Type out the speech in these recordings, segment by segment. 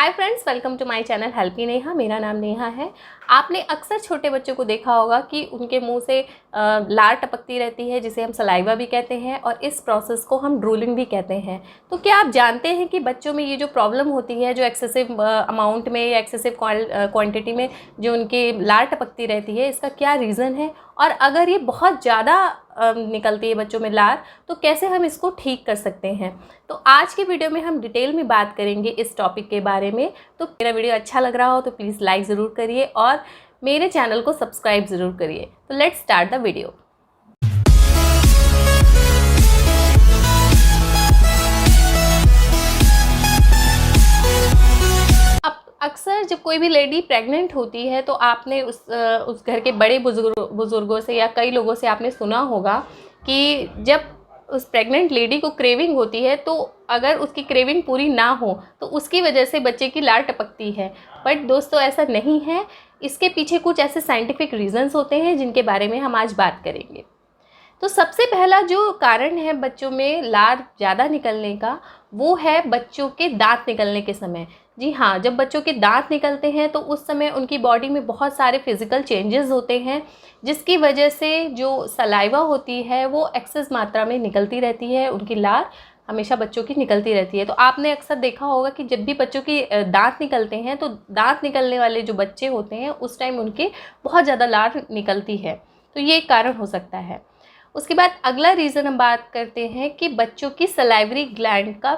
Hi friends, welcome to my channel Helpy Neha. मेरा नाम नेहा है। आपने अक्सर छोटे बच्चों को देखा होगा कि उनके मुंह से लार टपकती रहती है, जिसे हम सलाइवा भी कहते हैं, और इस प्रोसेस को हम ड्रूलिंग भी कहते हैं। तो क्या आप जानते हैं कि बच्चों में ये जो प्रॉब्लम होती है, जो एक्सेसिव अमाउंट में या एक्सेसिव क्वांटिटी में जो उनकी लार टपकती रहती है, इसका क्या रीज़न है? और अगर ये बहुत ज़्यादा निकलती है बच्चों में लार, तो कैसे हम इसको ठीक कर सकते हैं? तो आज की वीडियो में हम डिटेल में बात करेंगे इस टॉपिक के बारे में। तो मेरा वीडियो अच्छा लग रहा हो तो प्लीज़ लाइक ज़रूर करिए और मेरे चैनल को सब्सक्राइब ज़रूर करिए। तो लेट्स स्टार्ट द वीडियो। अक्सर जब कोई भी लेडी प्रेग्नेंट होती है तो आपने उस घर के बड़े बुज़ुर्गों से या कई लोगों से आपने सुना होगा कि जब उस प्रेग्नेंट लेडी को क्रेविंग होती है, तो अगर उसकी क्रेविंग पूरी ना हो तो उसकी वजह से बच्चे की लार टपकती है। बट दोस्तों, ऐसा नहीं है। इसके पीछे कुछ ऐसे साइंटिफिक रीज़न्स होते हैं जिनके बारे में हम आज बात करेंगे। तो सबसे पहला जो कारण है बच्चों में लार ज़्यादा निकलने का, वो है बच्चों के दांत निकलने के समय। जी हाँ, जब बच्चों के दांत निकलते हैं तो उस समय उनकी बॉडी में बहुत सारे फिज़िकल चेंजेस होते हैं, जिसकी वजह से जो सलाइवा होती है वो एक्सेस मात्रा में निकलती रहती है। उनकी लार हमेशा बच्चों की निकलती रहती है। तो आपने अक्सर देखा होगा कि जब भी बच्चों की दांत निकलते हैं तो दांत निकलने वाले जो बच्चे होते हैं उस टाइम उनके बहुत ज़्यादा लार निकलती है। तो ये एक कारण हो सकता है। उसके बाद अगला रीज़न हम बात करते हैं कि बच्चों की सलाइवरी ग्लैंड का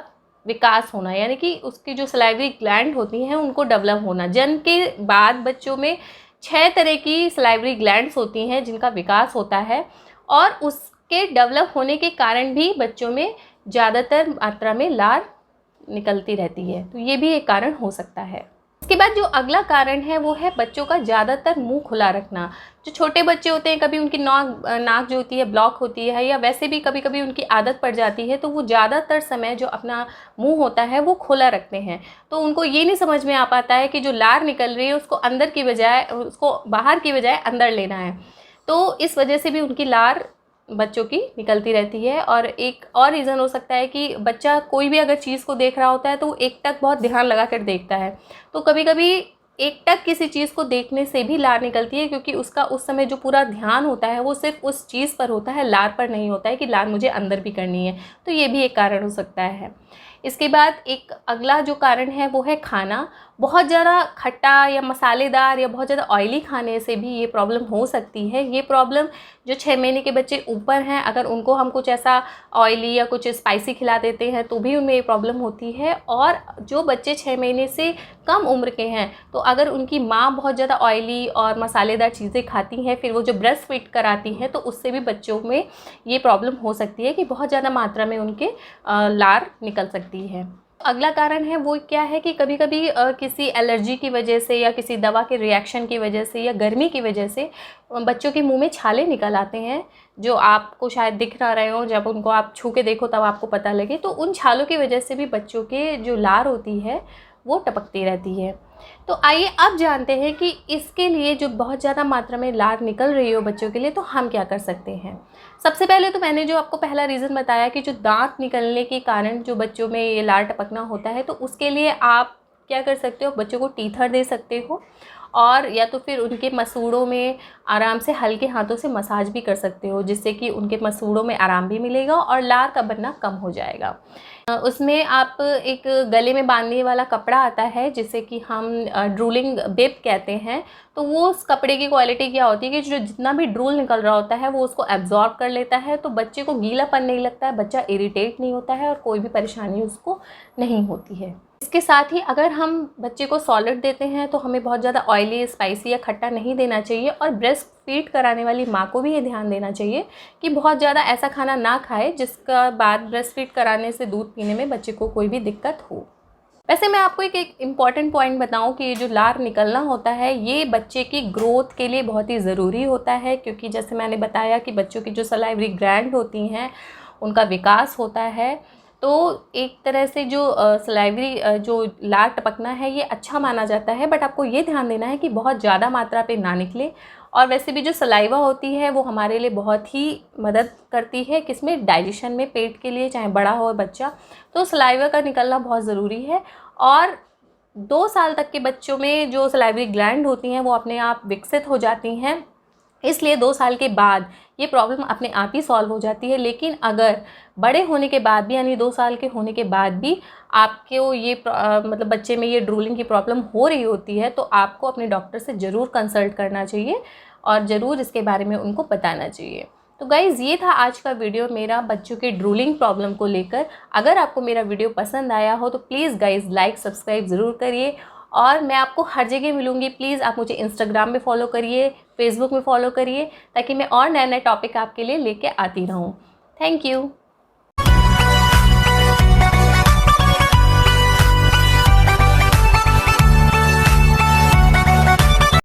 विकास होना, यानी कि उसकी जो सलाइवरी ग्लैंड होती हैं उनको डेवलप होना। जन्म के बाद बच्चों में 6 तरह की सलाइवरी ग्लैंड्स होती हैं जिनका विकास होता है, और उसके डेवलप होने के कारण भी बच्चों में ज़्यादातर मात्रा में लार निकलती रहती है। तो ये भी एक कारण हो सकता है। इसके बाद जो अगला कारण है वो है बच्चों का ज़्यादातर मुंह खुला रखना। जो छोटे बच्चे होते हैं, कभी उनकी नाक जो होती है ब्लॉक होती है, या वैसे भी कभी कभी उनकी आदत पड़ जाती है, तो वो ज़्यादातर समय जो अपना मुंह होता है वो खुला रखते हैं। तो उनको ये नहीं समझ में आ पाता है कि जो लार निकल रही है उसको अंदर की बजाय, उसको बाहर की बजाय अंदर लेना है। तो इस वजह से भी उनकी लार बच्चों की निकलती रहती है। और एक और रीज़न हो सकता है कि बच्चा कोई भी अगर चीज़ को देख रहा होता है तो वो एक टक बहुत ध्यान लगा कर देखता है। तो कभी कभी एक टक किसी चीज़ को देखने से भी लार निकलती है, क्योंकि उसका उस समय जो पूरा ध्यान होता है वो सिर्फ उस चीज़ पर होता है, लार पर नहीं होता है कि लार मुझे अंदर भी करनी है। तो ये भी एक कारण हो सकता है। इसके बाद एक अगला जो कारण है वो है खाना। बहुत ज़्यादा खट्टा या मसालेदार या बहुत ज़्यादा ऑयली खाने से भी ये प्रॉब्लम हो सकती है। ये प्रॉब्लम जो 6 महीने के बच्चे ऊपर हैं, अगर उनको हम कुछ ऐसा ऑयली या कुछ स्पाइसी खिला देते हैं तो भी उनमें ये प्रॉब्लम होती है। और जो बच्चे 6 महीने से कम उम्र के हैं, तो अगर उनकी माँ बहुत ज़्यादा ऑयली और मसालेदार चीज़ें खाती हैं, फिर वो जो ब्रेस्ट फीड कराती हैं, तो उससे भी बच्चों में ये प्रॉब्लम हो सकती है कि बहुत ज़्यादा मात्रा में उनके लार निकल सकती है। अगला कारण है वो क्या है कि कभी कभी किसी एलर्जी की वजह से या किसी दवा के रिएक्शन की वजह से या गर्मी की वजह से बच्चों के मुंह में छाले निकल आते हैं, जो आपको शायद दिख ना रहे हो। जब उनको आप छू के देखो तब आपको पता लगे। तो उन छालों की वजह से भी बच्चों के जो लार होती है वो टपकती रहती है। तो आइए अब जानते हैं कि इसके लिए जो बहुत ज़्यादा मात्रा में लार निकल रही हो बच्चों के लिए, तो हम क्या कर सकते हैं। सबसे पहले तो मैंने जो आपको पहला रीज़न बताया कि जो दांत निकलने के कारण जो बच्चों में ये लार टपकना होता है, तो उसके लिए आप क्या कर सकते हो, बच्चों को टीथर दे सकते हो, और या तो फिर उनके मसूड़ों में आराम से हल्के हाथों से मसाज भी कर सकते हो, जिससे कि उनके मसूड़ों में आराम भी मिलेगा और लार का बनना कम हो जाएगा। उसमें आप एक गले में बांधने वाला कपड़ा आता है जिसे कि हम ड्रूलिंग बिब कहते हैं। तो वो उस कपड़े की क्वालिटी क्या होती है कि जो जितना भी ड्रूल निकल रहा होता है वो उसको एब्जॉर्ब कर लेता है, तो बच्चे को गीलापन नहीं लगता है, बच्चा इरिटेट नहीं होता है और कोई भी परेशानी उसको नहीं होती है। इसके साथ ही अगर हम बच्चे को सॉलिड देते हैं तो हमें बहुत ज़्यादा ऑयली, स्पाइसी या खट्टा नहीं देना चाहिए। और ब्रेस्ट फीड कराने वाली माँ को भी ये ध्यान देना चाहिए कि बहुत ज़्यादा ऐसा खाना ना खाए जिसका बाद ब्रेस्ट फीड कराने से दूध पीने में बच्चे को कोई भी दिक्कत हो। वैसे मैं आपको एक इम्पॉर्टेंट पॉइंट बताऊं कि ये जो लार निकलना होता है ये बच्चे की ग्रोथ के लिए बहुत ही ज़रूरी होता है, क्योंकि जैसे मैंने बताया कि बच्चों की जो सलाइवरी ग्लैंड होती हैं उनका विकास होता है। तो एक तरह से जो सलाइवरी जो लार टपकना है ये अच्छा माना जाता है, बट आपको ये ध्यान देना है कि बहुत ज़्यादा मात्रा पे ना निकले। और वैसे भी जो सलाइवा होती है वो हमारे लिए बहुत ही मदद करती है किसमें, डाइजेशन में, पेट के लिए, चाहे बड़ा हो बच्चा। तो सलाइवा का निकलना बहुत ज़रूरी है। और 2 साल तक के बच्चों में जो सलाइवरी ग्लैंड होती हैं वो अपने आप विकसित हो जाती हैं, इसलिए 2 साल के बाद ये प्रॉब्लम अपने आप ही सॉल्व हो जाती है। लेकिन अगर बड़े होने के बाद भी, यानी 2 साल के होने के बाद भी आपको ये मतलब बच्चे में ये ड्रूलिंग की प्रॉब्लम हो रही होती है, तो आपको अपने डॉक्टर से ज़रूर कंसल्ट करना चाहिए और ज़रूर इसके बारे में उनको बताना चाहिए। तो गाइज़, ये था आज का वीडियो मेरा बच्चों के ड्रूलिंग प्रॉब्लम को लेकर। अगर आपको मेरा वीडियो पसंद आया हो तो प्लीज़ गाइज़ लाइक सब्सक्राइब ज़रूर करिए, और मैं आपको हर जगह मिलूँगी। प्लीज़ आप मुझे इंस्टाग्राम में फॉलो करिए, फेसबुक में फॉलो करिए, ताकि मैं और नए नए टॉपिक आपके लिए लेके आती रहूँ। Thank you.